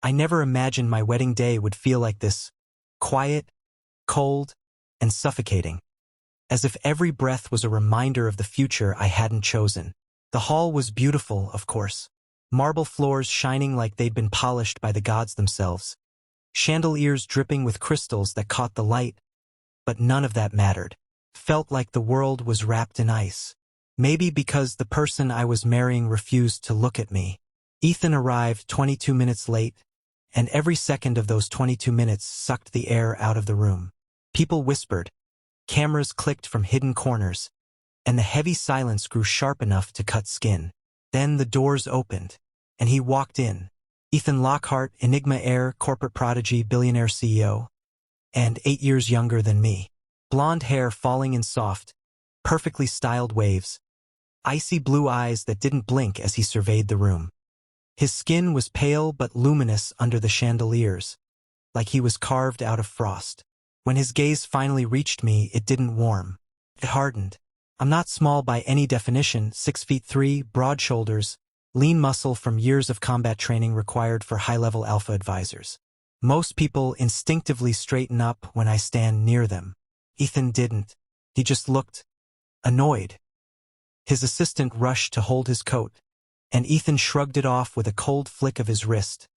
I never imagined my wedding day would feel like this. Quiet, cold, and suffocating. As if every breath was a reminder of the future I hadn't chosen. The hall was beautiful, of course. Marble floors shining like they'd been polished by the gods themselves. Chandeliers dripping with crystals that caught the light. But none of that mattered. Felt like the world was wrapped in ice. Maybe because the person I was marrying refused to look at me. Ethan arrived 22 minutes late, and every second of those 22 minutes sucked the air out of the room. People whispered. Cameras clicked from hidden corners, and the heavy silence grew sharp enough to cut skin. Then the doors opened, and he walked in. Ethan Lockhart, Enigma heir, corporate prodigy, billionaire CEO, and 8 years younger than me. Blonde hair falling in soft, perfectly styled waves. Icy blue eyes that didn't blink as he surveyed the room. His skin was pale but luminous under the chandeliers, like he was carved out of frost. When his gaze finally reached me, it didn't warm. It hardened. I'm not small by any definition, 6'3", broad shoulders, lean muscle from years of combat training required for high-level alpha advisors. Most people instinctively straighten up when I stand near them. Ethan didn't. He just looked annoyed. His assistant rushed to hold his coat, and Ethan shrugged it off with a cold flick of his wrist,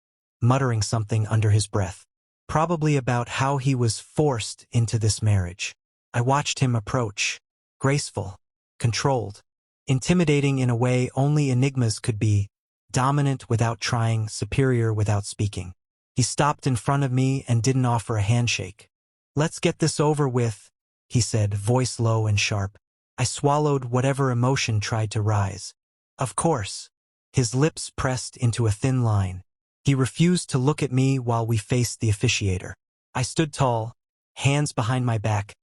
muttering something under his breath. Probably about how he was forced into this marriage. I watched him approach, graceful, controlled, intimidating in a way only enigmas could be, dominant without trying, superior without speaking. He stopped in front of me and didn't offer a handshake. "Let's get this over with," he said, voice low and sharp. I swallowed whatever emotion tried to rise. Of course. His lips pressed into a thin line. He refused to look at me while we faced the officiator. I stood tall, hands behind my back,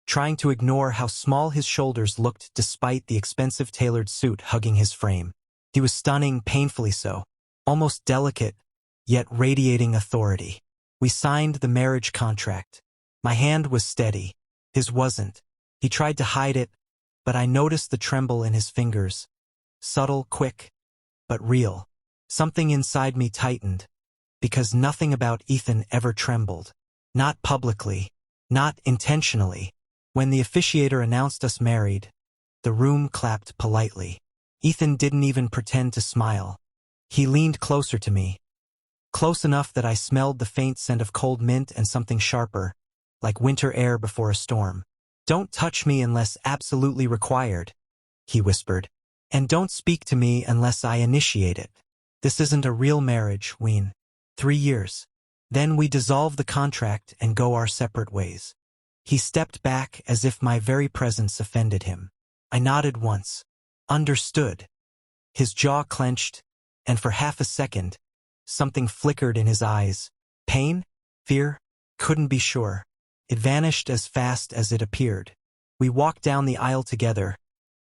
trying to ignore how small his shoulders looked despite the expensive tailored suit hugging his frame. He was stunning, painfully so, almost delicate, yet radiating authority. We signed the marriage contract. My hand was steady. His wasn't. He tried to hide it, but I noticed the tremble in his fingers. Subtle, quick, but real. Something inside me tightened, because nothing about Ethan ever trembled. Not publicly, not intentionally. When the officiator announced us married, the room clapped politely. Ethan didn't even pretend to smile. He leaned closer to me, close enough that I smelled the faint scent of cold mint and something sharper, like winter air before a storm. "Don't touch me unless absolutely required," he whispered. "And don't speak to me unless I initiate it. This isn't a real marriage, Ween. 3 years. Then we dissolve the contract and go our separate ways." He stepped back as if my very presence offended him. I nodded once. Understood. His jaw clenched, and for half a second, something flickered in his eyes. Pain? Fear? Couldn't be sure. It vanished as fast as it appeared. We walked down the aisle together,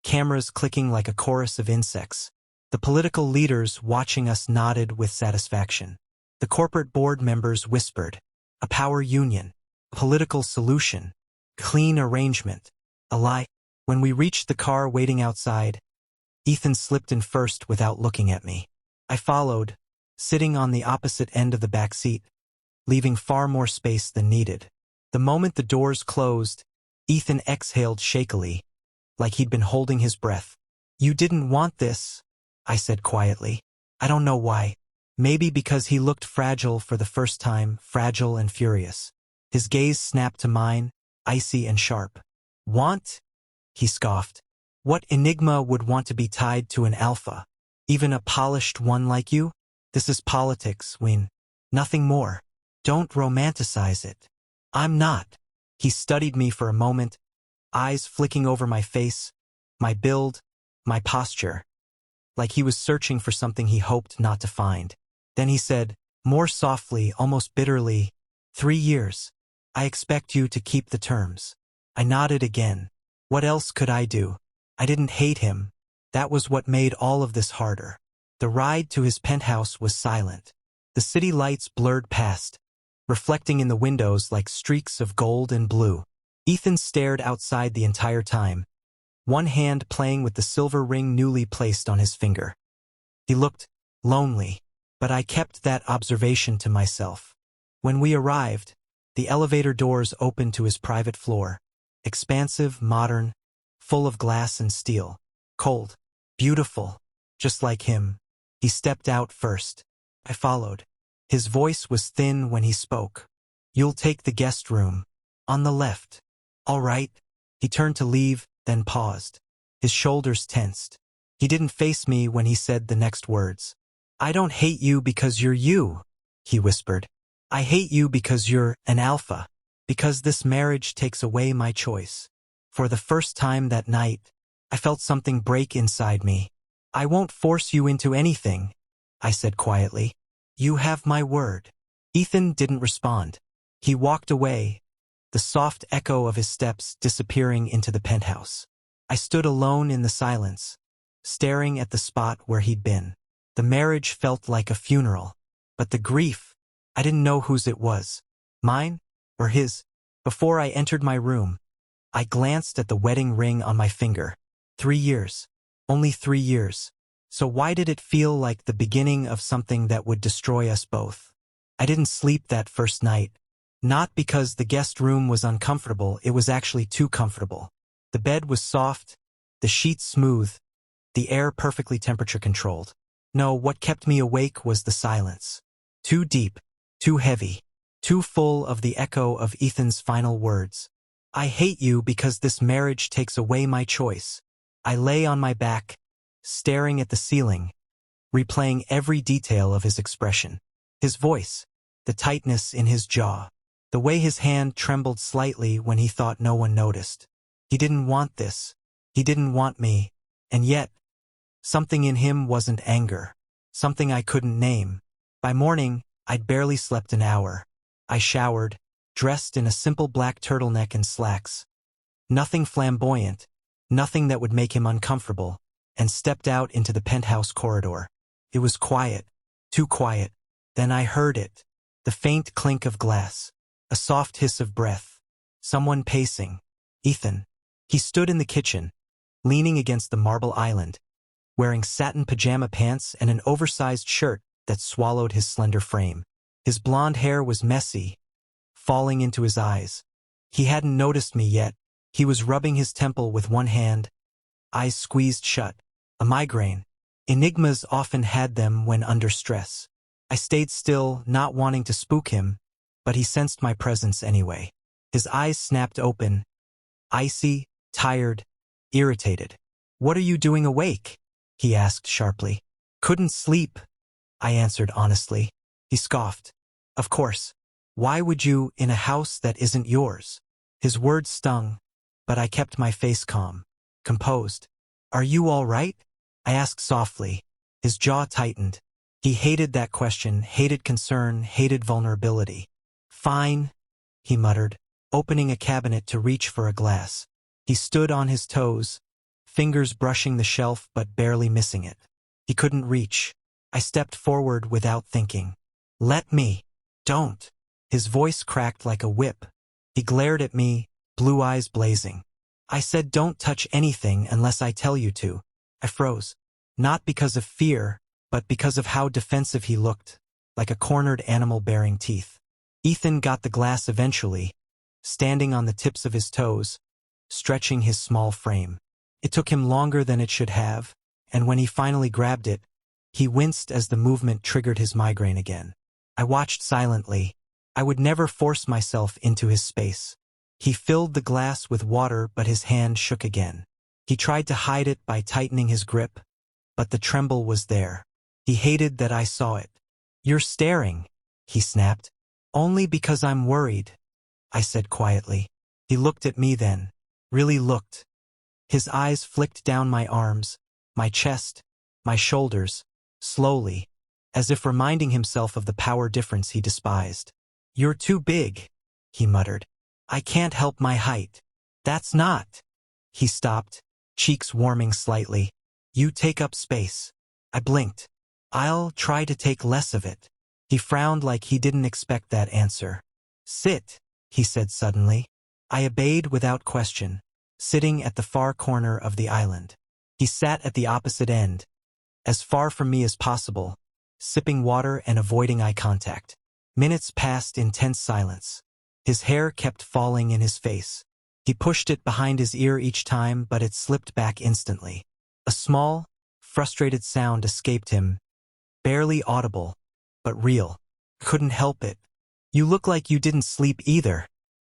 cameras clicking like a chorus of insects. The political leaders watching us nodded with satisfaction. The corporate board members whispered. A power union. A political solution. Clean arrangement. A lie. When we reached the car waiting outside, Ethan slipped in first without looking at me. I followed, sitting on the opposite end of the back seat, leaving far more space than needed. The moment the doors closed, Ethan exhaled shakily, like he'd been holding his breath. "You didn't want this," I said quietly. I don't know why. Maybe because he looked fragile for the first time, fragile and furious. His gaze snapped to mine, icy and sharp. "Want?" he scoffed. "What enigma would want to be tied to an alpha? Even a polished one like you? This is politics, Ween. Nothing more. Don't romanticize it." "I'm not." He studied me for a moment, eyes flicking over my face, my build, my posture, like he was searching for something he hoped not to find. Then he said, more softly, almost bitterly, 3 years. I expect you to keep the terms." I nodded again. What else could I do? I didn't hate him. That was what made all of this harder. The ride to his penthouse was silent. The city lights blurred past, reflecting in the windows like streaks of gold and blue. Ethan stared outside the entire time, one hand playing with the silver ring newly placed on his finger. He looked lonely, but I kept that observation to myself. When we arrived, the elevator doors opened to his private floor. Expansive, modern, full of glass and steel. Cold. Beautiful. Just like him. He stepped out first. I followed. His voice was thin when he spoke. You'll take the guest room. On the left. All right. He turned to leave, then paused. His shoulders tensed. He didn't face me when he said the next words. I don't hate you because you're you, he whispered. I hate you because you're an alpha. Because this marriage takes away my choice. For the first time that night, I felt something break inside me. I won't force you into anything, I said quietly. You have my word. Ethan didn't respond. He walked away, the soft echo of his steps disappearing into the penthouse. I stood alone in the silence, staring at the spot where he'd been. The marriage felt like a funeral, but the grief, I didn't know whose it was. Mine or his? Before I entered my room, I glanced at the wedding ring on my finger. 3 years. Only 3 years. So why did it feel like the beginning of something that would destroy us both? I didn't sleep that first night. Not because the guest room was uncomfortable, it was actually too comfortable. The bed was soft, the sheets smooth, the air perfectly temperature controlled. No, what kept me awake was the silence. Too deep, too heavy, too full of the echo of Ethan's final words. I hate you because this marriage takes away my choice. I lay on my back, staring at the ceiling, replaying every detail of his expression. His voice, the tightness in his jaw, the way his hand trembled slightly when he thought no one noticed. He didn't want this. He didn't want me. And yet, something in him wasn't anger. Something I couldn't name. By morning, I'd barely slept an hour. I showered, dressed in a simple black turtleneck and slacks. Nothing flamboyant, nothing that would make him uncomfortable, and stepped out into the penthouse corridor. It was quiet, too quiet. Then I heard it. The faint clink of glass. A soft hiss of breath. Someone pacing. Ethan. He stood in the kitchen, leaning against the marble island, wearing satin pajama pants and an oversized shirt that swallowed his slender frame. His blonde hair was messy, falling into his eyes. He hadn't noticed me yet. He was rubbing his temple with one hand, eyes squeezed shut. A migraine. Enigmas often had them when under stress. I stayed still, not wanting to spook him, but he sensed my presence anyway. His eyes snapped open, icy, tired, irritated. What are you doing awake? He asked sharply. Couldn't sleep, I answered honestly. He scoffed. Of course. Why would you in a house that isn't yours? His words stung, but I kept my face calm, composed. Are you all right? I asked softly. His jaw tightened. He hated that question, hated concern, hated vulnerability. Fine, he muttered, opening a cabinet to reach for a glass. He stood on his toes, fingers brushing the shelf but barely missing it. He couldn't reach. I stepped forward without thinking. Let me. Don't. His voice cracked like a whip. He glared at me, blue eyes blazing. I said don't touch anything unless I tell you to. I froze. Not because of fear, but because of how defensive he looked, like a cornered animal baring teeth. Ethan got the glass eventually, standing on the tips of his toes, stretching his small frame. It took him longer than it should have, and when he finally grabbed it, he winced as the movement triggered his migraine again. I watched silently. I would never force myself into his space. He filled the glass with water, but his hand shook again. He tried to hide it by tightening his grip, but the tremble was there. He hated that I saw it. You're staring, he snapped. Only because I'm worried, I said quietly. He looked at me then. Really looked. His eyes flicked down my arms, my chest, my shoulders, slowly, as if reminding himself of the power difference he despised. You're too big, he muttered. I can't help my height. That's not. He stopped, cheeks warming slightly. You take up space. I blinked. I'll try to take less of it. He frowned like he didn't expect that answer. Sit, he said suddenly. I obeyed without question, sitting at the far corner of the island. He sat at the opposite end, as far from me as possible, sipping water and avoiding eye contact. Minutes passed in tense silence. His hair kept falling in his face. He pushed it behind his ear each time, but it slipped back instantly. A small, frustrated sound escaped him, barely audible, but real. Couldn't help it. "You look like you didn't sleep either,"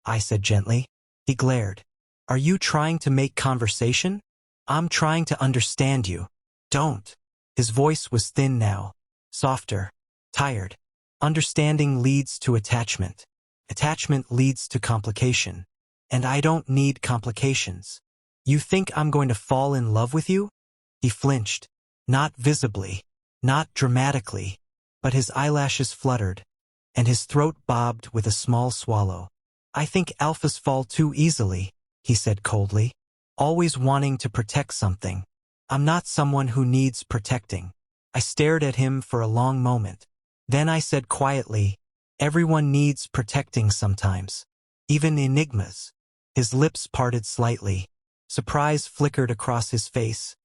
I said gently. He glared. "Are you trying to make conversation? I'm trying to understand you. Don't." His voice was thin now, softer, tired. Understanding leads to attachment. Attachment leads to complication. And I don't need complications. "You think I'm going to fall in love with you?" He flinched. Not visibly, not dramatically, but his eyelashes fluttered, and his throat bobbed with a small swallow. "I think alphas fall too easily," he said coldly, "always wanting to protect something. I'm not someone who needs protecting." I stared at him for a long moment. Then I said quietly, "Everyone needs protecting sometimes. Even enigmas." His lips parted slightly. Surprise flickered across his face.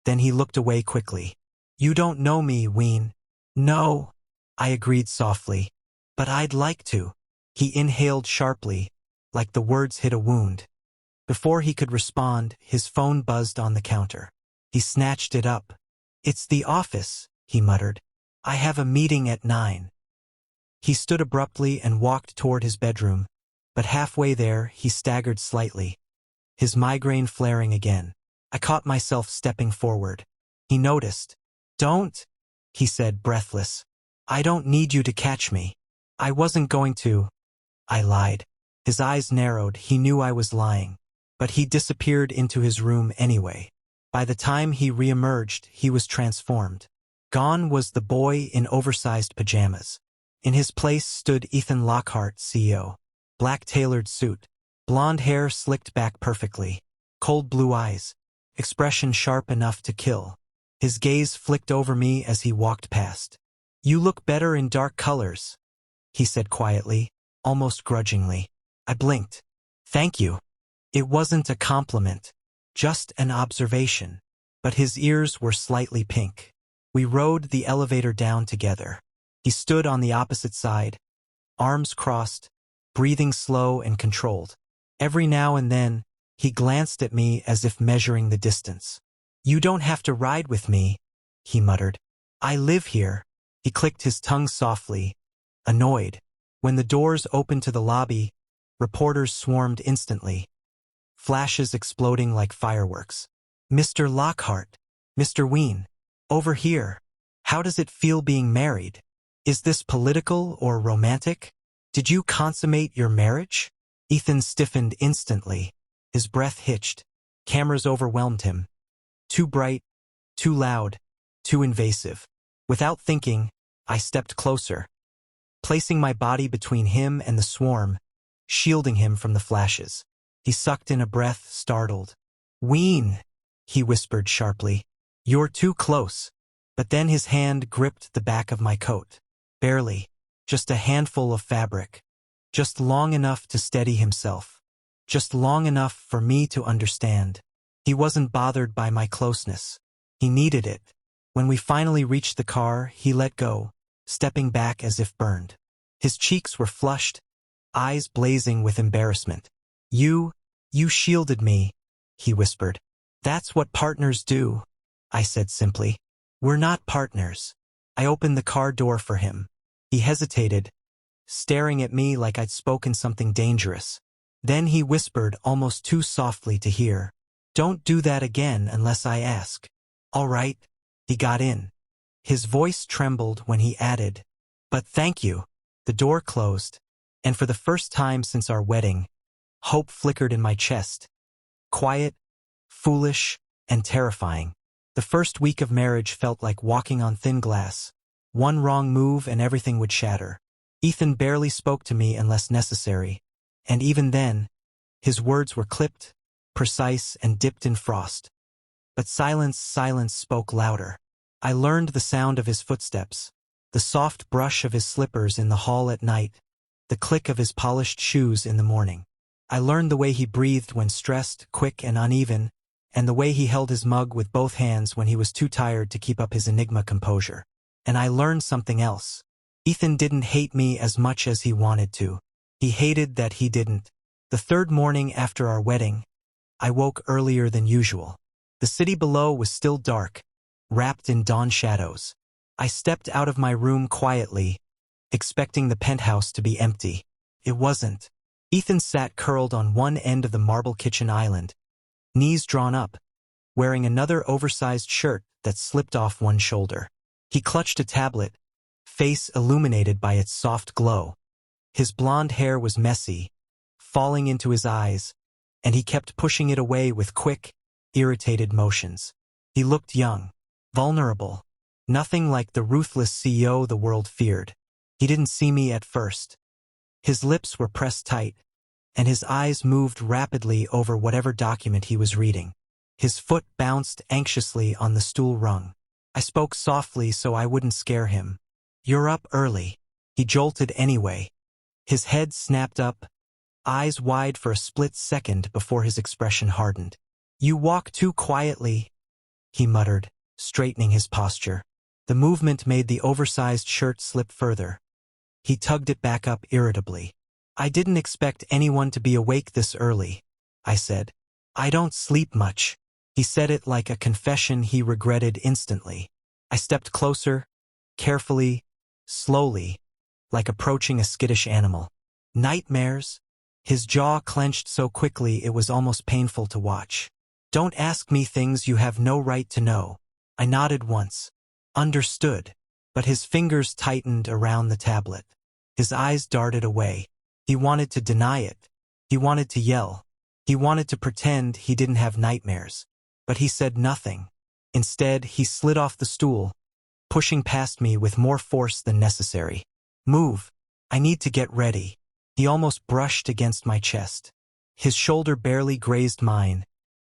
Then he looked away quickly. "You don't know me, Ween." "No," I agreed softly. "But I'd like to." He inhaled sharply, like the words hit a wound. Before he could respond, his phone buzzed on the counter. He snatched it up. "It's the office," he muttered. "I have a meeting at 9. He stood abruptly and walked toward his bedroom, but halfway there he staggered slightly, his migraine flaring again. I caught myself stepping forward. He noticed. "Don't," he said, breathless. "I don't need you to catch me." "I wasn't going to." I lied. His eyes narrowed. He knew I was lying. But he disappeared into his room anyway. By the time he reemerged, he was transformed. Gone was the boy in oversized pajamas. In his place stood Ethan Lockhart, CEO. Black tailored suit, blonde hair slicked back perfectly, cold blue eyes, expression sharp enough to kill. His gaze flicked over me as he walked past. "You look better in dark colors," he said quietly, almost grudgingly. I blinked. "Thank you." It wasn't a compliment, just an observation. But his ears were slightly pink. We rode the elevator down together. He stood on the opposite side, arms crossed, breathing slow and controlled. Every now and then, he glanced at me as if measuring the distance. "You don't have to ride with me," he muttered. "I live here." He clicked his tongue softly, annoyed. When the doors opened to the lobby, reporters swarmed instantly, flashes exploding like fireworks. "Mr. Lockhart, Mr. Ween, over here. How does it feel being married? Is this political or romantic? Did you consummate your marriage?" Ethan stiffened instantly. His breath hitched. Cameras overwhelmed him. Too bright, too loud, too invasive. Without thinking, I stepped closer, placing my body between him and the swarm, shielding him from the flashes. He sucked in a breath, startled. "Ween," he whispered sharply. "You're too close." But then his hand gripped the back of my coat. Barely. Just a handful of fabric. Just long enough to steady himself. Just long enough for me to understand. He wasn't bothered by my closeness. He needed it. When we finally reached the car, he let go, stepping back as if burned. His cheeks were flushed, eyes blazing with embarrassment. You shielded me," he whispered. "That's what partners do," I said simply. "We're not partners." I opened the car door for him. He hesitated, staring at me like I'd spoken something dangerous. Then he whispered almost too softly to hear, "Don't do that again unless I ask." "All right." He got in. His voice trembled when he added, "But thank you." The door closed, and for the first time since our wedding, hope flickered in my chest. Quiet, foolish, and terrifying. The first week of marriage felt like walking on thin glass. One wrong move and everything would shatter. Ethan barely spoke to me unless necessary, and even then, his words were clipped, precise, and dipped in frost. But silence spoke louder. I learned the sound of his footsteps, the soft brush of his slippers in the hall at night, the click of his polished shoes in the morning. I learned the way he breathed when stressed, quick and uneven, and the way he held his mug with both hands when he was too tired to keep up his enigma composure. And I learned something else. Ethan didn't hate me as much as he wanted to. He hated that he didn't. The third morning after our wedding, I woke earlier than usual. The city below was still dark, wrapped in dawn shadows. I stepped out of my room quietly, expecting the penthouse to be empty. It wasn't. Ethan sat curled on one end of the marble kitchen island, knees drawn up, wearing another oversized shirt that slipped off one shoulder. He clutched a tablet, face illuminated by its soft glow. His blonde hair was messy, falling into his eyes, and he kept pushing it away with quick, irritated motions. He looked young, vulnerable, nothing like the ruthless CEO the world feared. He didn't see me at first. His lips were pressed tight, and his eyes moved rapidly over whatever document he was reading. His foot bounced anxiously on the stool rung. I spoke softly so I wouldn't scare him. "You're up early." He jolted anyway. His head snapped up, eyes wide for a split second before his expression hardened. "You walk too quietly," he muttered, straightening his posture. The movement made the oversized shirt slip further. He tugged it back up irritably. "I didn't expect anyone to be awake this early," I said. "I don't sleep much." He said it like a confession he regretted instantly. I stepped closer, carefully, slowly, like approaching a skittish animal. "Nightmares?" His jaw clenched so quickly it was almost painful to watch. "Don't ask me things you have no right to know." I nodded once. Understood. But his fingers tightened around the tablet. His eyes darted away. He wanted to deny it. He wanted to yell. He wanted to pretend he didn't have nightmares. But he said nothing. Instead, he slid off the stool, pushing past me with more force than necessary. "Move. I need to get ready." He almost brushed against my chest. His shoulder barely grazed mine,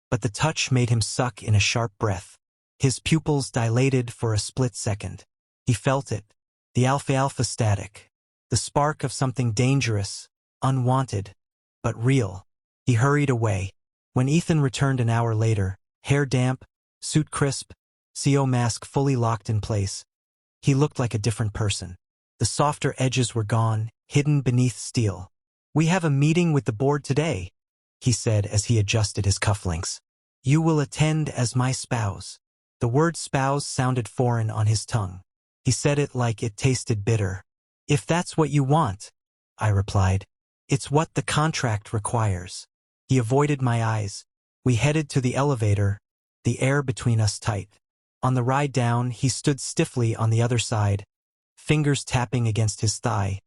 but the touch made him suck in a sharp breath. His pupils dilated for a split second. He felt it, the alpha static, the spark of something dangerous, unwanted, but real. He hurried away. When Ethan returned an hour later, hair damp, suit crisp, CO mask fully locked in place, he looked like a different person. The softer edges were gone, hidden beneath steel. "We have a meeting with the board today," he said as he adjusted his cufflinks. "You will attend as my spouse." The word spouse sounded foreign on his tongue. He said it like it tasted bitter. "If that's what you want," I replied. "It's what the contract requires." He avoided my eyes. We headed to the elevator, the air between us tight. On the ride down, he stood stiffly on the other side, fingers tapping against his thigh.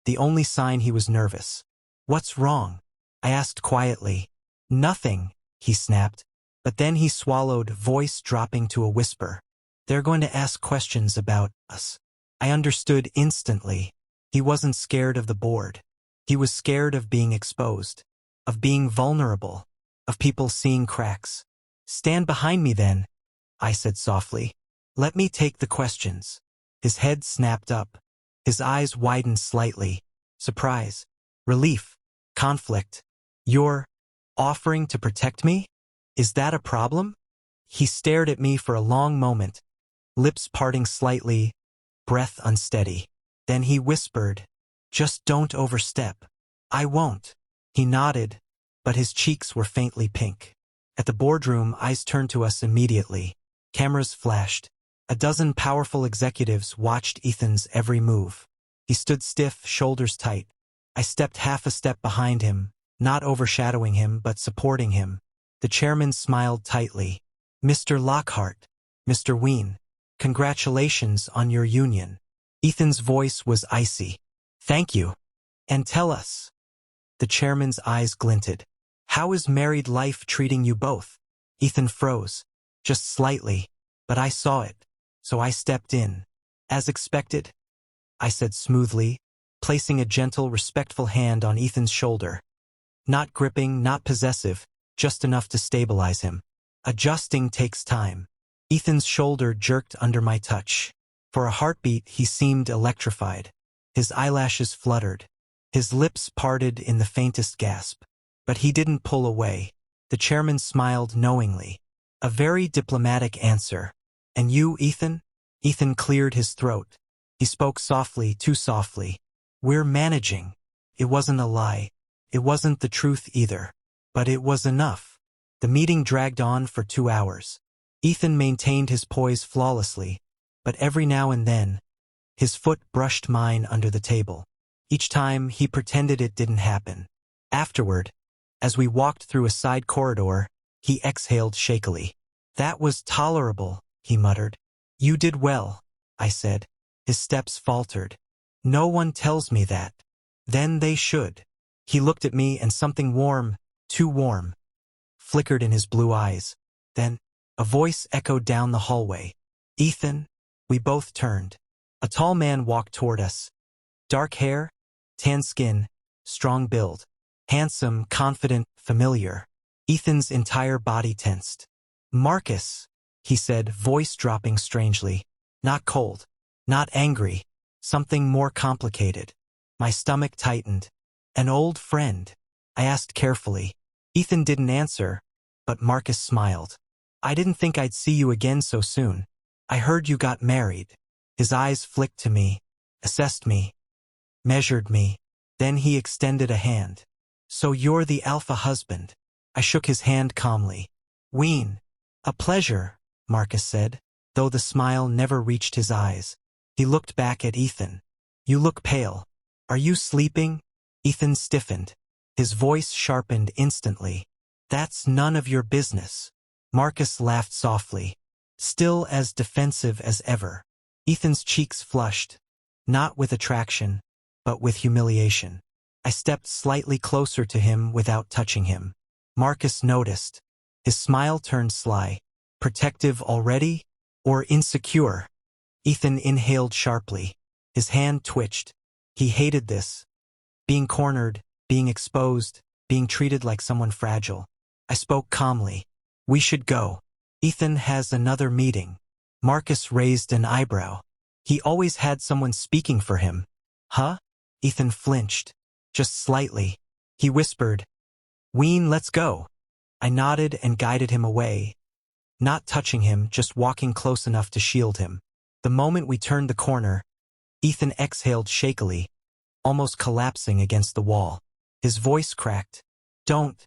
The only sign he was nervous. "What's wrong?" I asked quietly. "Nothing," he snapped. But then he swallowed, voice dropping to a whisper. "They're going to ask questions about us." I understood instantly. He wasn't scared of the board. He was scared of being exposed, of being vulnerable, of people seeing cracks. "Stand behind me then," I said softly. "Let me take the questions." His head snapped up. His eyes widened slightly. Surprise, relief, conflict. "You're offering to protect me? Is that a problem?" He stared at me for a long moment, lips parting slightly, breath unsteady. Then he whispered, "Just don't overstep." "I won't." He nodded, but his cheeks were faintly pink. At the boardroom, eyes turned to us immediately. Cameras flashed. A dozen powerful executives watched Ethan's every move. He stood stiff, shoulders tight. I stepped half a step behind him, not overshadowing him but supporting him. The chairman smiled tightly. "Mr. Lockhart, Mr. Wien, congratulations on your union." Ethan's voice was icy. "Thank you. And tell us." The chairman's eyes glinted. "How is married life treating you both?" Ethan froze, just slightly, but I saw it, so I stepped in. "As expected," I said smoothly, placing a gentle, respectful hand on Ethan's shoulder. Not gripping, not possessive, just enough to stabilize him. Adjusting takes time. Ethan's shoulder jerked under my touch. For a heartbeat, he seemed electrified. His eyelashes fluttered. His lips parted in the faintest gasp. But he didn't pull away. The chairman smiled knowingly. "A very diplomatic answer. And you, Ethan?" Ethan cleared his throat. He spoke softly, too softly. We're managing. It wasn't a lie. It wasn't the truth either. But it was enough. The meeting dragged on for 2 hours. Ethan maintained his poise flawlessly, but every now and then, his foot brushed mine under the table. Each time, he pretended it didn't happen. Afterward, as we walked through a side corridor, he exhaled shakily. That was tolerable, he muttered. You did well, I said. His steps faltered. No one tells me that. Then they should. He looked at me and something warm, too warm, flickered in his blue eyes. Then, a voice echoed down the hallway. Ethan? We both turned. A tall man walked toward us. Dark hair, tan skin, strong build. Handsome, confident, familiar. Ethan's entire body tensed. Marcus, he said, voice dropping strangely. Not cold. Not angry. Something more complicated. My stomach tightened. An old friend. I asked carefully. Ethan didn't answer, but Marcus smiled. I didn't think I'd see you again so soon. I heard you got married. His eyes flicked to me, assessed me, measured me. Then he extended a hand. So you're the alpha husband. I shook his hand calmly. Ween. A pleasure, Marcus said, though the smile never reached his eyes. He looked back at Ethan. You look pale. Are you sleeping? Ethan stiffened. His voice sharpened instantly. That's none of your business. Marcus laughed softly, still as defensive as ever. Ethan's cheeks flushed, not with attraction, but with humiliation. I stepped slightly closer to him without touching him. Marcus noticed. His smile turned sly. Protective already? Or insecure? Ethan inhaled sharply. His hand twitched. He hated this. Being cornered, being exposed, being treated like someone fragile. I spoke calmly. We should go. Ethan has another meeting. Marcus raised an eyebrow. He always had someone speaking for him. Huh? Ethan flinched. Just slightly. He whispered, Ween, let's go. I nodded and guided him away, not touching him, just walking close enough to shield him. The moment we turned the corner, Ethan exhaled shakily, almost collapsing against the wall. His voice cracked. Don't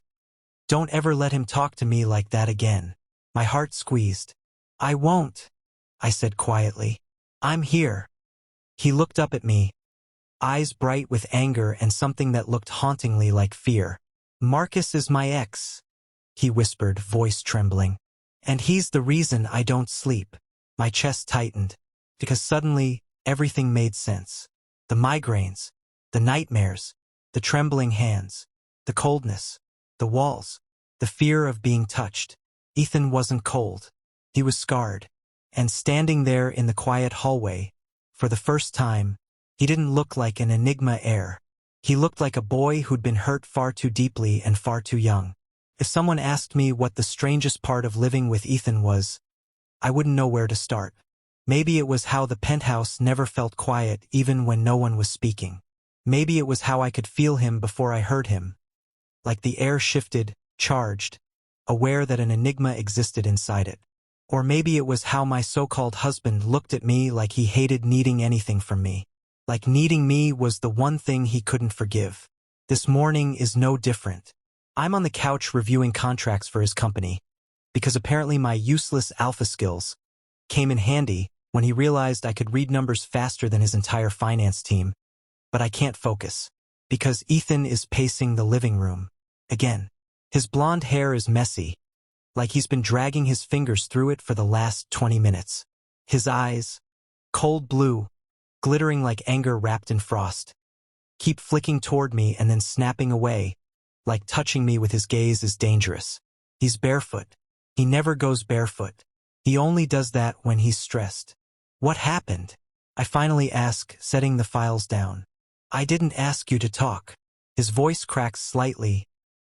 ever let him talk to me like that again. My heart squeezed. I won't, I said quietly. I'm here. He looked up at me, eyes bright with anger and something that looked hauntingly like fear. Marcus is my ex, he whispered, voice trembling. And he's the reason I don't sleep. My chest tightened, because suddenly everything made sense. The migraines, the nightmares, the trembling hands, the coldness, the walls, the fear of being touched. Ethan wasn't cold. He was scarred. And standing there in the quiet hallway, for the first time, he didn't look like an enigma heir. He looked like a boy who'd been hurt far too deeply and far too young. If someone asked me what the strangest part of living with Ethan was, I wouldn't know where to start. Maybe it was how the penthouse never felt quiet even when no one was speaking. Maybe it was how I could feel him before I heard him. Like the air shifted, charged, aware that an enigma existed inside it. Or maybe it was how my so-called husband looked at me like he hated needing anything from me. Like needing me was the one thing he couldn't forgive. This morning is no different. I'm on the couch reviewing contracts for his company, because apparently my useless alpha skills came in handy when he realized I could read numbers faster than his entire finance team. But I can't focus, because Ethan is pacing the living room. Again. His blonde hair is messy, like he's been dragging his fingers through it for the last 20 minutes. His eyes, cold blue, glittering like anger wrapped in frost, keep flicking toward me and then snapping away, like touching me with his gaze is dangerous. He's barefoot. He never goes barefoot. He only does that when he's stressed. What happened? I finally ask, setting the files down. I didn't ask you to talk. His voice cracks slightly,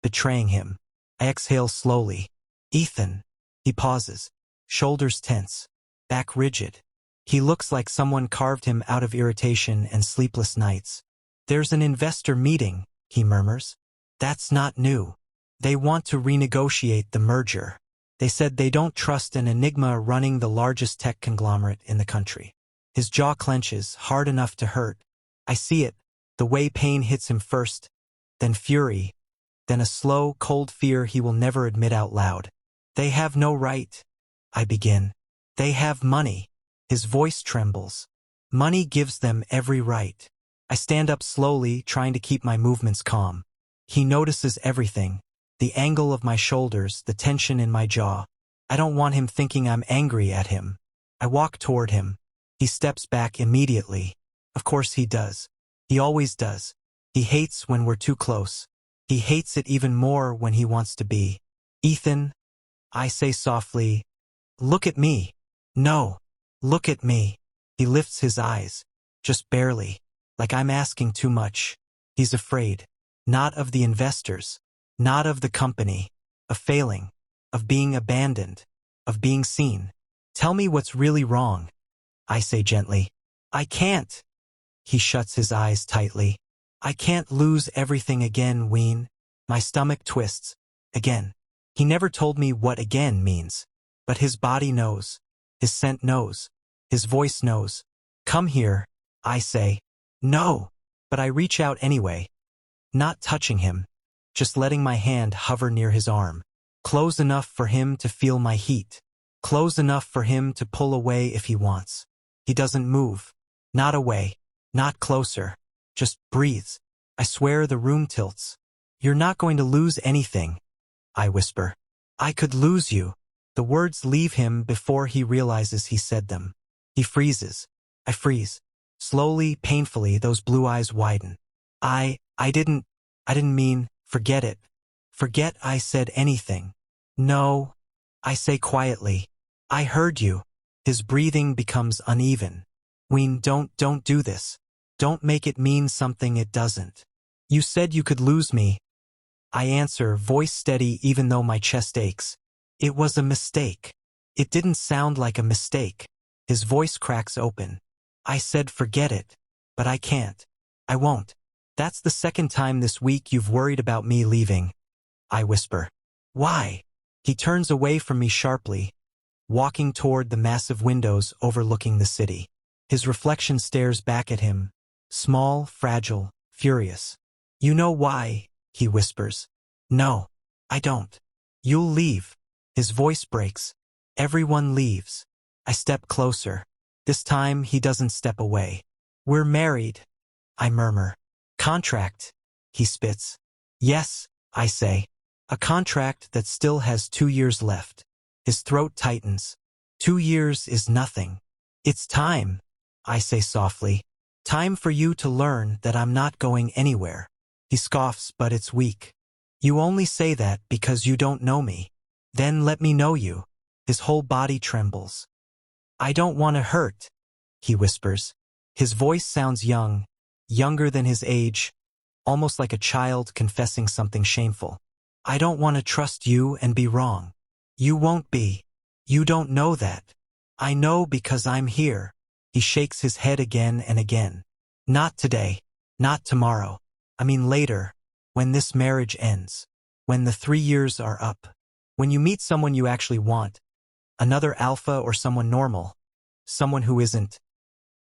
betraying him. I exhale slowly. Ethan. He pauses, shoulders tense, back rigid. He looks like someone carved him out of irritation and sleepless nights. There's an investor meeting, he murmurs. That's not new. They want to renegotiate the merger. They said they don't trust an enigma running the largest tech conglomerate in the country. His jaw clenches, hard enough to hurt. I see it, the way pain hits him first, then fury, then a slow, cold fear he will never admit out loud. They have no right, I begin. They have money. His voice trembles. Money gives them every right. I stand up slowly, trying to keep my movements calm. He notices everything. The angle of my shoulders, the tension in my jaw. I don't want him thinking I'm angry at him. I walk toward him. He steps back immediately. Of course he does. He always does. He hates when we're too close. He hates it even more when he wants to be. Ethan, I say softly, look at me. No, look at me. He lifts his eyes, just barely, like I'm asking too much. He's afraid. Not of the investors. Not of the company. Of failing. Of being abandoned. Of being seen. Tell me what's really wrong. I say gently. I can't. He shuts his eyes tightly. I can't lose everything again, Ween. My stomach twists. Again. He never told me what again means. But his body knows. His scent knows. His voice knows. Come here, I say. No. But I reach out anyway. Not touching him. Just letting my hand hover near his arm. Close enough for him to feel my heat. Close enough for him to pull away if he wants. He doesn't move. Not away. Not closer. Just breathes. I swear the room tilts. You're not going to lose anything, I whisper. I could lose you. The words leave him before he realizes he said them. He freezes. I freeze. Slowly, painfully, those blue eyes widen. I didn't mean, forget it. Forget I said anything. No, I say quietly. I heard you. His breathing becomes uneven. Ween, don't do this. Don't make it mean something it doesn't. You said you could lose me. I answer, voice steady even though my chest aches. It was a mistake. It didn't sound like a mistake. His voice cracks open. I said forget it. But I can't. I won't. That's the second time this week you've worried about me leaving. I whisper. Why? He turns away from me sharply, walking toward the massive windows overlooking the city. His reflection stares back at him, small, fragile, furious. You know why, he whispers. No, I don't. You'll leave. His voice breaks. Everyone leaves. I step closer. This time he doesn't step away. We're married, I murmur. Contract, he spits. Yes, I say. A contract that still has 2 years left. His throat tightens. 2 years is nothing. It's time, I say softly. Time for you to learn that I'm not going anywhere. He scoffs, but it's weak. You only say that because you don't know me. Then let me know you. His whole body trembles. I don't want to hurt, he whispers. His voice sounds young, younger than his age, almost like a child confessing something shameful. I don't want to trust you and be wrong. You won't be. You don't know that. I know because I'm here. He shakes his head again and again. Not today. Not tomorrow. I mean later, when this marriage ends. When the 3 years are up. When you meet someone you actually want. Another alpha or someone normal. Someone who isn't.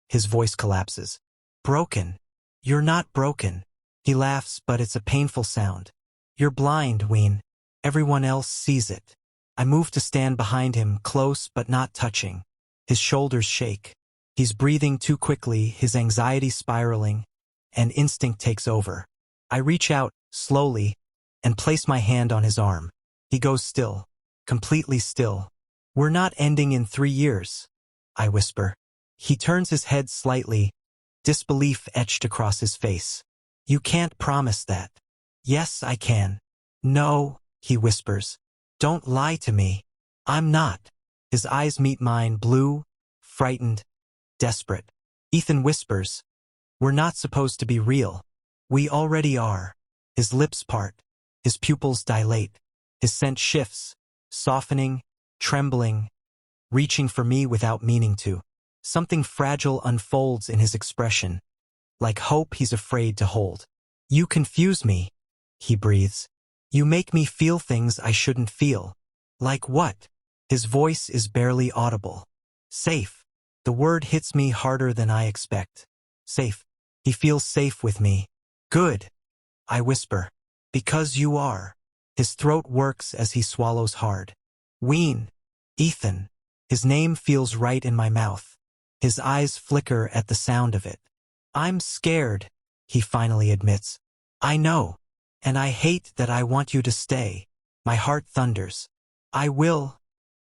His voice collapses. Broken. You're not broken. He laughs, but it's a painful sound. You're blind, Ween. Everyone else sees it. I move to stand behind him, close but not touching. His shoulders shake. He's breathing too quickly, his anxiety spiraling, and instinct takes over. I reach out, slowly, and place my hand on his arm. He goes still. Completely still. We're not ending in 3 years, I whisper. He turns his head slightly, disbelief etched across his face. You can't promise that. Yes, I can. No, he whispers. Don't lie to me. I'm not. His eyes meet mine, blue, frightened, desperate. Ethan whispers. We're not supposed to be real. We already are. His lips part. His pupils dilate. His scent shifts, softening, trembling, reaching for me without meaning to. Something fragile unfolds in his expression, like hope he's afraid to hold. You confuse me, he breathes. You make me feel things I shouldn't feel. Like what? His voice is barely audible. Safe. The word hits me harder than I expect. Safe. He feels safe with me. Good. I whisper. Because you are. His throat works as he swallows hard. Ween. Ethan. His name feels right in my mouth. His eyes flicker at the sound of it. I'm scared, he finally admits. I know. And I hate that I want you to stay. My heart thunders. I will,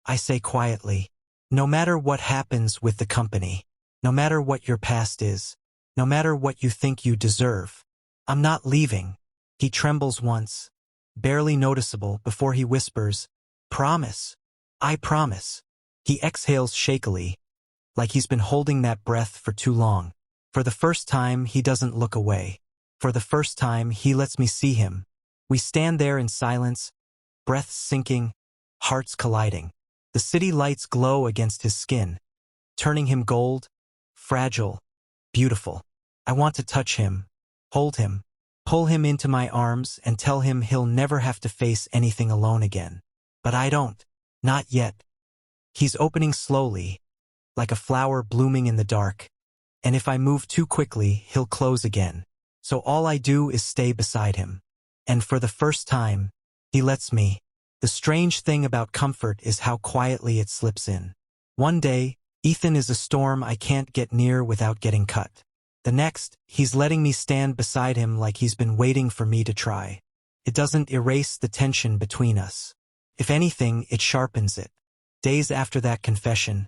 I say quietly. No matter what happens with the company, no matter what your past is, no matter what you think you deserve, I'm not leaving. He trembles once, barely noticeable, before he whispers, Promise. I promise. He exhales shakily, like he's been holding that breath for too long. For the first time, he doesn't look away. For the first time, he lets me see him. We stand there in silence, breaths sinking, hearts colliding. The city lights glow against his skin, turning him gold, fragile, beautiful. I want to touch him, hold him, pull him into my arms and tell him he'll never have to face anything alone again. But I don't. Not yet. He's opening slowly, like a flower blooming in the dark. And if I move too quickly, he'll close again. So all I do is stay beside him. And for the first time, he lets me. The strange thing about comfort is how quietly it slips in. One day, Ethan is a storm I can't get near without getting cut. The next, he's letting me stand beside him like he's been waiting for me to try. It doesn't erase the tension between us. If anything, it sharpens it. Days after that confession,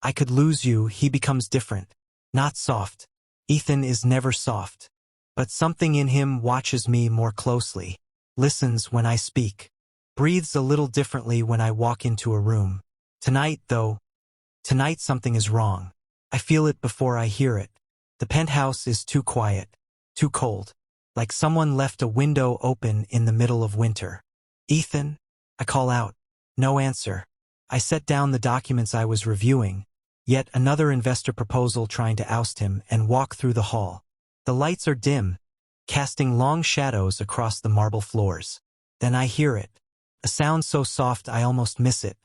I could lose you, he becomes different. Not soft. Ethan is never soft. But something in him watches me more closely, listens when I speak, breathes a little differently when I walk into a room. Tonight, though, something is wrong. I feel it before I hear it. The penthouse is too quiet, too cold, like someone left a window open in the middle of winter. Ethan, I call out. No answer. I set down the documents I was reviewing, yet another investor proposal trying to oust him, and walk through the hall. The lights are dim, casting long shadows across the marble floors. Then I hear it. A sound so soft I almost miss it.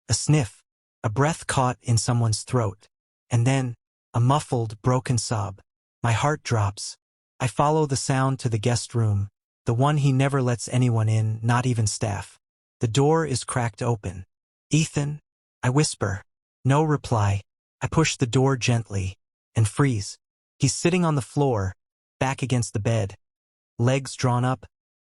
A sniff, a breath caught in someone's throat. And then, a muffled, broken sob. My heart drops. I follow the sound to the guest room, the one he never lets anyone in, not even staff. The door is cracked open. Ethan, I whisper. No reply. I push the door gently, and freeze. He's sitting on the floor, back against the bed, legs drawn up,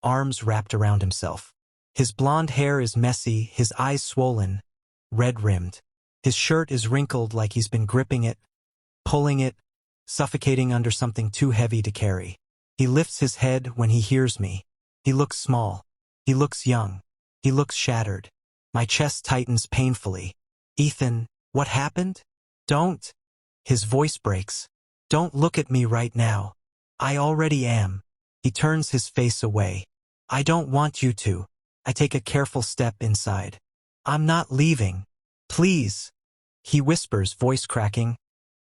arms wrapped around himself. His blonde hair is messy, his eyes swollen, red-rimmed. His shirt is wrinkled like he's been gripping it, pulling it, suffocating under something too heavy to carry. He lifts his head when he hears me. He looks small. He looks young. He looks shattered. My chest tightens painfully. Ethan, what happened? Don't. His voice breaks. Don't look at me right now. I already am. He turns his face away. I don't want you to. I take a careful step inside. I'm not leaving. Please. He whispers, voice cracking.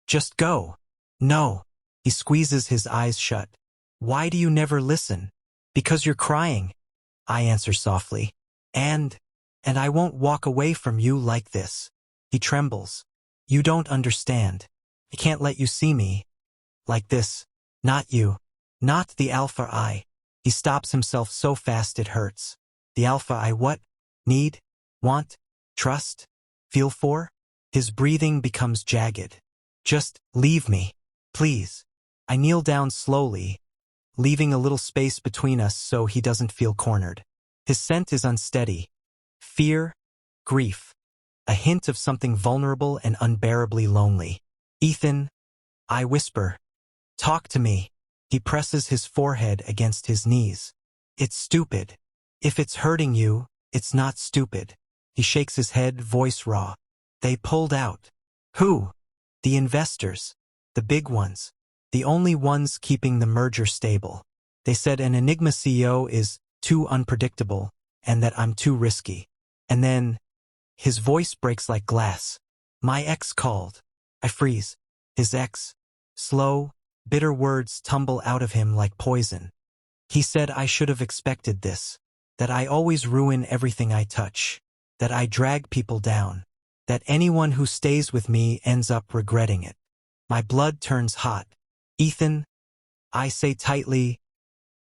Just go. No. He squeezes his eyes shut. Why do you never listen? Because you're crying. I answer softly. And I won't walk away from you like this. He trembles. You don't understand. I can't let you see me. Like this. Not you. Not the alpha I. He stops himself so fast it hurts. The alpha I what? Need? Want? Trust? Feel for? His breathing becomes jagged. Just leave me. Please. I kneel down slowly, leaving a little space between us so he doesn't feel cornered. His scent is unsteady. Fear, grief, a hint of something vulnerable and unbearably lonely. Ethan, I whisper. Talk to me. He presses his forehead against his knees. It's stupid. If it's hurting you, it's not stupid. He shakes his head, voice raw. They pulled out. Who? The investors. The big ones. The only ones keeping the merger stable. They said an Enigma CEO is too unpredictable and that I'm too risky. And then, his voice breaks like glass. My ex called. I freeze. His ex. Slow, bitter words tumble out of him like poison. He said I should have expected this. That I always ruin everything I touch. that I drag people down, that anyone who stays with me ends up regretting it. My blood turns hot. Ethan, I say tightly,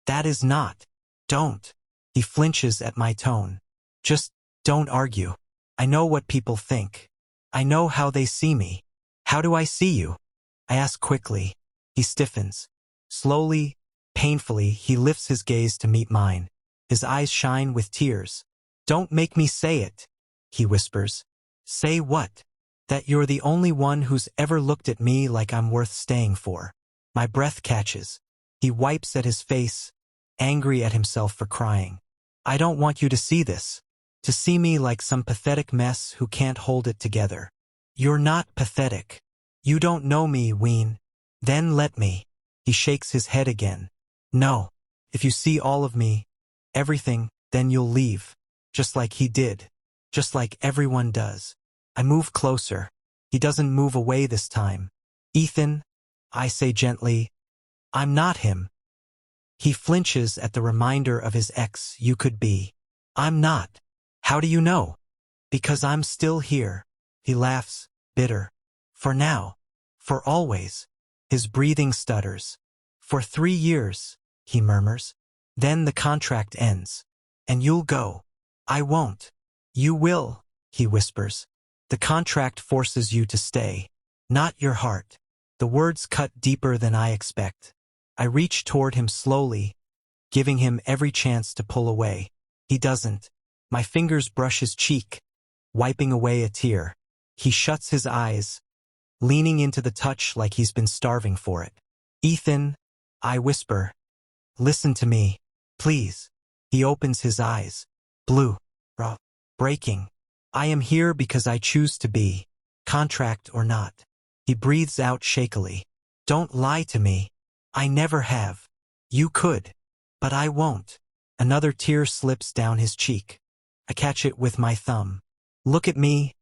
that is not. Don't. He flinches at my tone. Just don't argue. I know what people think. I know how they see me. How do I see you? I ask quickly. He stiffens. Slowly, painfully, he lifts his gaze to meet mine. His eyes shine with tears. Don't make me say it, he whispers. Say what? That you're the only one who's ever looked at me like I'm worth staying for. My breath catches. He wipes at his face, angry at himself for crying. I don't want you to see this. To see me like some pathetic mess who can't hold it together. You're not pathetic. You don't know me, Ween. Then let me. He shakes his head again. No. If you see all of me, everything, then you'll leave. Just like he did. Just like everyone does. I move closer. He doesn't move away this time. Ethan, I say gently, I'm not him. He flinches at the reminder of his ex you could be. I'm not. How do you know? Because I'm still here. He laughs, bitter. For now. For always. His breathing stutters. For 3 years, he murmurs. Then the contract ends. And you'll go. I won't. You will, he whispers. The contract forces you to stay. Not your heart. The words cut deeper than I expect. I reach toward him slowly, giving him every chance to pull away. He doesn't. My fingers brush his cheek, wiping away a tear. He shuts his eyes, leaning into the touch like he's been starving for it. Ethan, I whisper. Listen to me, please. He opens his eyes. Blue. Raw. Breaking. I am here because I choose to be, contract or not. He breathes out shakily. Don't lie to me. I never have. You could. But I won't. Another tear slips down his cheek. I catch it with my thumb. Look at me.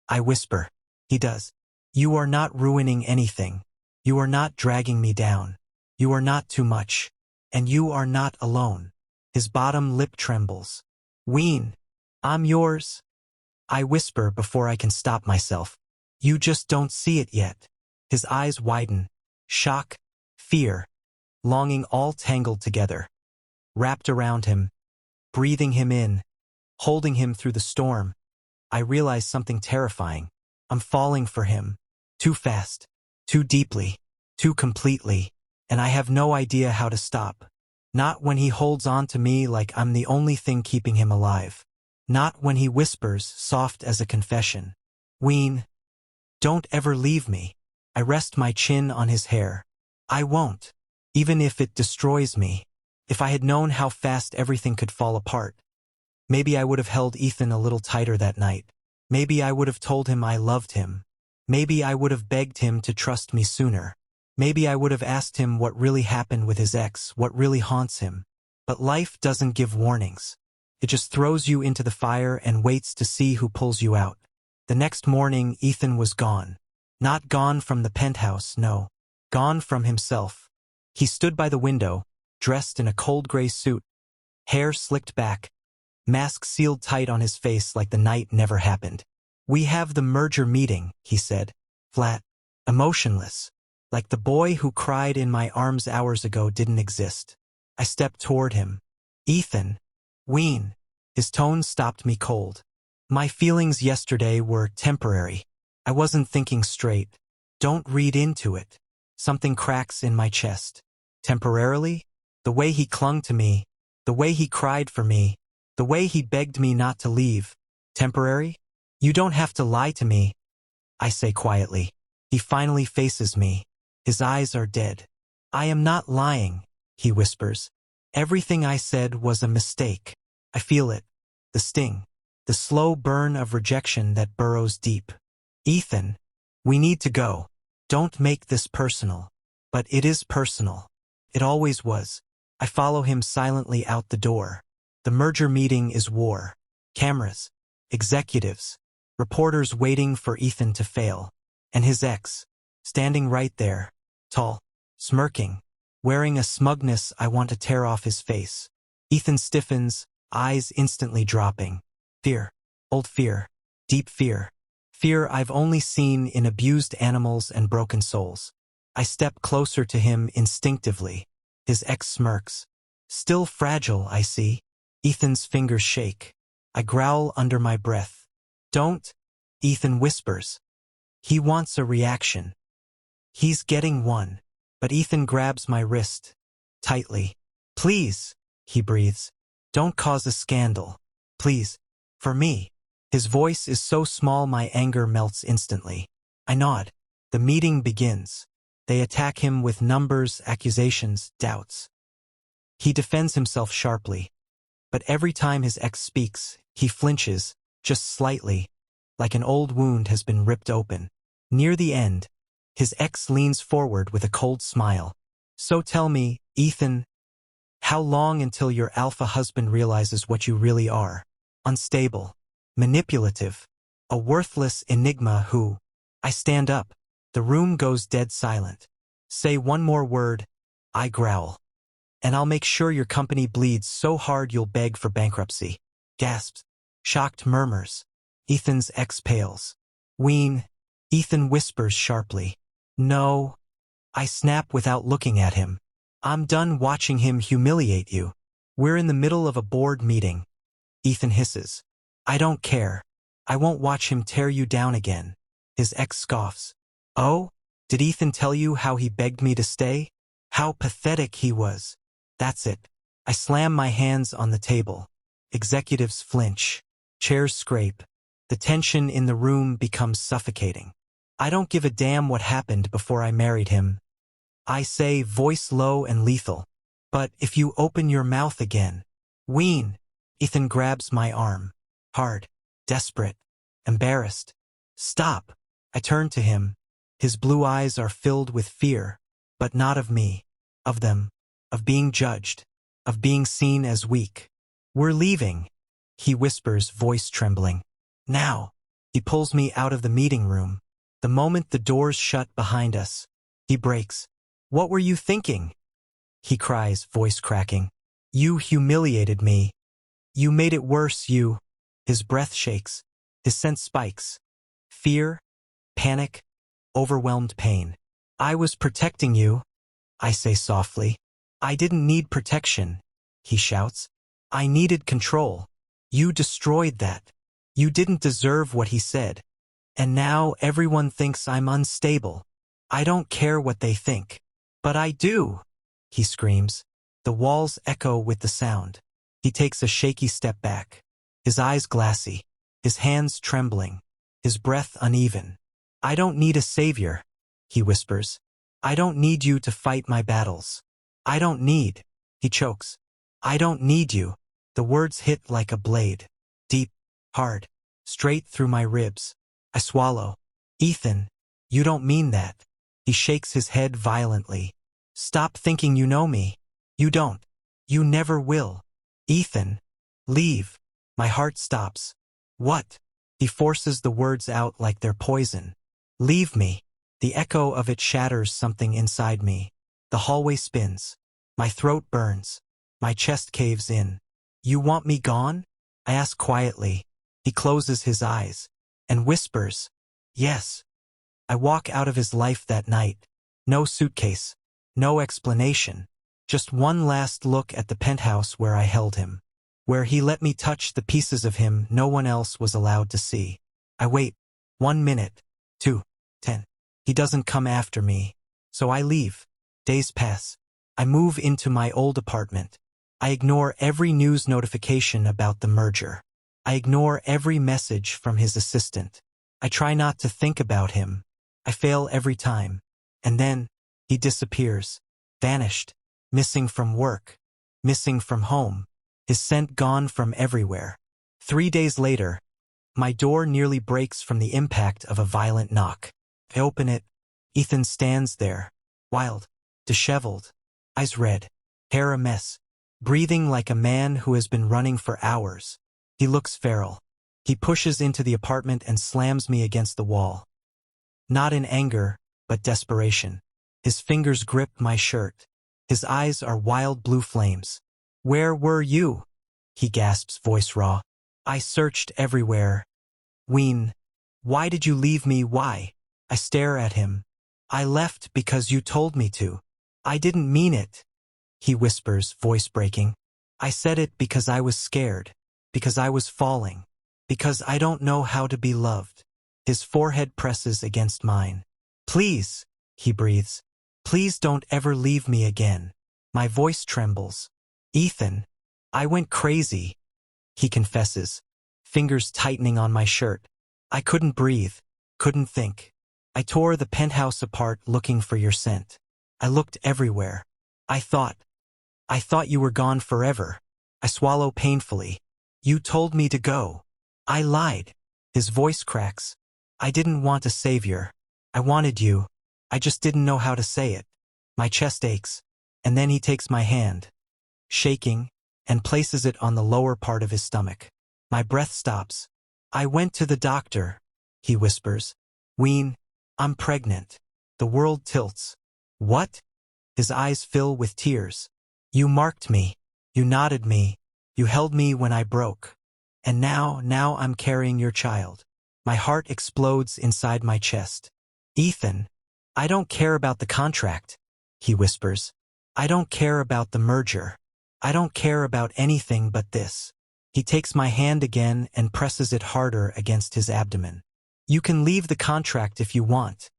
I whisper. He does. You are not ruining anything. You are not dragging me down. You are not too much. And you are not alone. His bottom lip trembles. Ween. I'm yours. I whisper before I can stop myself. You just don't see it yet. His eyes widen. Shock, fear, longing all tangled together. Wrapped around him, breathing him in, holding him through the storm. I realize something terrifying. I'm falling for him. Too fast, too deeply, too completely, and I have no idea how to stop. Not when he holds on to me like I'm the only thing keeping him alive. Not when he whispers, soft as a confession. Ween, don't ever leave me. I rest my chin on his hair. I won't. Even if it destroys me. If I had known how fast everything could fall apart. Maybe I would have held Ethan a little tighter that night. Maybe I would have told him I loved him. Maybe I would have begged him to trust me sooner. Maybe I would have asked him what really happened with his ex, what really haunts him. But life doesn't give warnings. It just throws you into the fire and waits to see who pulls you out. The next morning, Ethan was gone. Not gone from the penthouse, no. Gone from himself. He stood by the window, dressed in a cold gray suit, hair slicked back, mask sealed tight on his face like the night never happened. We have the merger meeting, he said, flat, emotionless, like the boy who cried in my arms hours ago didn't exist. I stepped toward him. Ethan. Ween. His tone stopped me cold. My feelings yesterday were temporary. I wasn't thinking straight. Don't read into it. Something cracks in my chest. Temporarily? The way he clung to me, the way he cried for me, the way he begged me not to leave. Temporary? You don't have to lie to me, I say quietly. He finally faces me. His eyes are dead. I am not lying, he whispers. Everything I said was a mistake. I feel it. The sting. The slow burn of rejection that burrows deep. Ethan, we need to go. Don't make this personal. But it is personal. It always was. I follow him silently out the door. The merger meeting is war. Cameras. Executives. Reporters waiting for Ethan to fail. And his ex. Standing right there. Tall. Smirking. Wearing a smugness I want to tear off his face. Ethan stiffens, eyes instantly dropping. Fear. Old fear. Deep fear. Fear I've only seen in abused animals and broken souls. I step closer to him instinctively. His ex smirks. Still fragile, I see. Ethan's fingers shake. I growl under my breath. Don't. Ethan whispers. He wants a reaction. He's getting one. But Ethan grabs my wrist. Tightly. Please, he breathes. Don't cause a scandal. Please. For me. His voice is so small my anger melts instantly. I nod. The meeting begins. They attack him with numbers, accusations, doubts. He defends himself sharply. But every time his ex speaks, he flinches, just slightly, like an old wound has been ripped open. Near the end, his ex leans forward with a cold smile. So tell me, Ethan, how long until your alpha husband realizes what you really are? Unstable. Manipulative. A worthless enigma who... I stand up. The room goes dead silent. Say one more word, I growl. And I'll make sure your company bleeds so hard you'll beg for bankruptcy. Gasps. Shocked murmurs. Ethan's ex pales. Ween. Ethan whispers sharply. No. I snap without looking at him. I'm done watching him humiliate you. We're in the middle of a board meeting. Ethan hisses. I don't care. I won't watch him tear you down again. His ex scoffs. Oh? Did Ethan tell you how he begged me to stay? How pathetic he was. That's it. I slam my hands on the table. Executives flinch. Chairs scrape. The tension in the room becomes suffocating. I don't give a damn what happened before I married him. I say, voice low and lethal. But if you open your mouth again... Ween. Ethan grabs my arm. Hard. Desperate. Embarrassed. Stop. I turn to him. His blue eyes are filled with fear. But not of me. Of them. Of being judged. Of being seen as weak. We're leaving. He whispers, voice trembling. Now. He pulls me out of the meeting room. The moment the doors shut behind us, he breaks. What were you thinking? He cries, voice cracking. You humiliated me. You made it worse, you. His breath shakes. His sense spikes. Fear, panic, overwhelmed pain. I was protecting you, I say softly. I didn't need protection, he shouts. I needed control. You destroyed that. You didn't deserve what he said. And now everyone thinks I'm unstable. I don't care what they think. But I do, he screams. The walls echo with the sound. He takes a shaky step back. His eyes glassy. His hands trembling. His breath uneven. I don't need a savior, he whispers. I don't need you to fight my battles. I don't need, he chokes. I don't need you. The words hit like a blade. Deep, hard, straight through my ribs. I swallow. Ethan, you don't mean that. He shakes his head violently. Stop thinking you know me. You don't. You never will. Ethan, leave. My heart stops. What? He forces the words out like they're poison. Leave me. The echo of it shatters something inside me. The hallway spins. My throat burns. My chest caves in. You want me gone? I ask quietly. He closes his eyes and whispers, yes. I walk out of his life that night. No suitcase. No explanation. Just one last look at the penthouse where I held him. Where he let me touch the pieces of him no one else was allowed to see. I wait. 1 minute. 2. 10. He doesn't come after me. So I leave. Days pass. I move into my old apartment. I ignore every news notification about the merger. I ignore every message from his assistant. I try not to think about him. I fail every time. And then, he disappears. Vanished. Missing from work. Missing from home. His scent gone from everywhere. 3 days later, my door nearly breaks from the impact of a violent knock. I open it. Ethan stands there. Wild. Disheveled. Eyes red. Hair a mess. Breathing like a man who has been running for hours. He looks feral. He pushes into the apartment and slams me against the wall. Not in anger, but desperation. His fingers grip my shirt. His eyes are wild blue flames. Where were you? He gasps, voice raw. I searched everywhere. Ween, why did you leave me? Why? I stare at him. I left because you told me to. I didn't mean it. He whispers, voice breaking. I said it because I was scared. Because I was falling. Because I don't know how to be loved. His forehead presses against mine. Please, he breathes. Please don't ever leave me again. My voice trembles. Ethan, I went crazy. He confesses, fingers tightening on my shirt. I couldn't breathe, couldn't think. I tore the penthouse apart looking for your scent. I looked everywhere. I thought you were gone forever. I swallow painfully. You told me to go. I lied. His voice cracks. I didn't want a savior. I wanted you. I just didn't know how to say it. My chest aches. And then he takes my hand, shaking, and places it on the lower part of his stomach. My breath stops. I went to the doctor, he whispers. Ween, I'm pregnant. The world tilts. What? His eyes fill with tears. You marked me. You knotted me. You held me when I broke. And now I'm carrying your child. My heart explodes inside my chest. Ethan, I don't care about the contract, he whispers. I don't care about the merger. I don't care about anything but this. He takes my hand again and presses it harder against his abdomen. You can leave the contract if you want,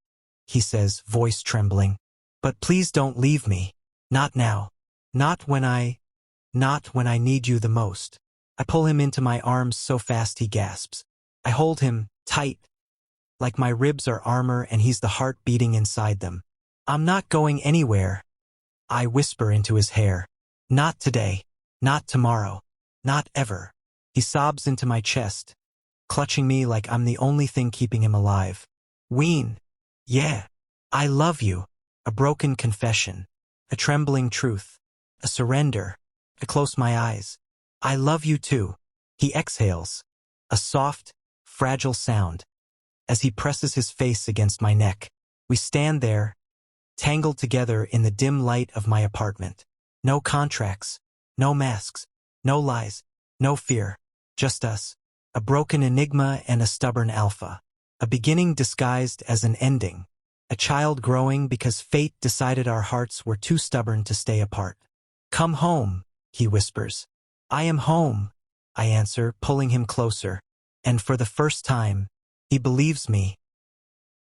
he says, voice trembling. But please don't leave me. Not now. Not when I need you the most. I pull him into my arms so fast he gasps. I hold him tight, like my ribs are armor and he's the heart beating inside them. I'm not going anywhere. I whisper into his hair. Not today. Not tomorrow. Not ever. He sobs into my chest, clutching me like I'm the only thing keeping him alive. Ween. Yeah. I love you. A broken confession. A trembling truth. A surrender. I close my eyes. I love you too. He exhales. A soft, fragile sound. As he presses his face against my neck, we stand there, tangled together in the dim light of my apartment. No contracts, no masks, no lies, no fear, just us. A broken enigma and a stubborn alpha. A beginning disguised as an ending. A child growing because fate decided our hearts were too stubborn to stay apart. Come home, he whispers. I am home, I answer, pulling him closer. And for the first time, he believes me.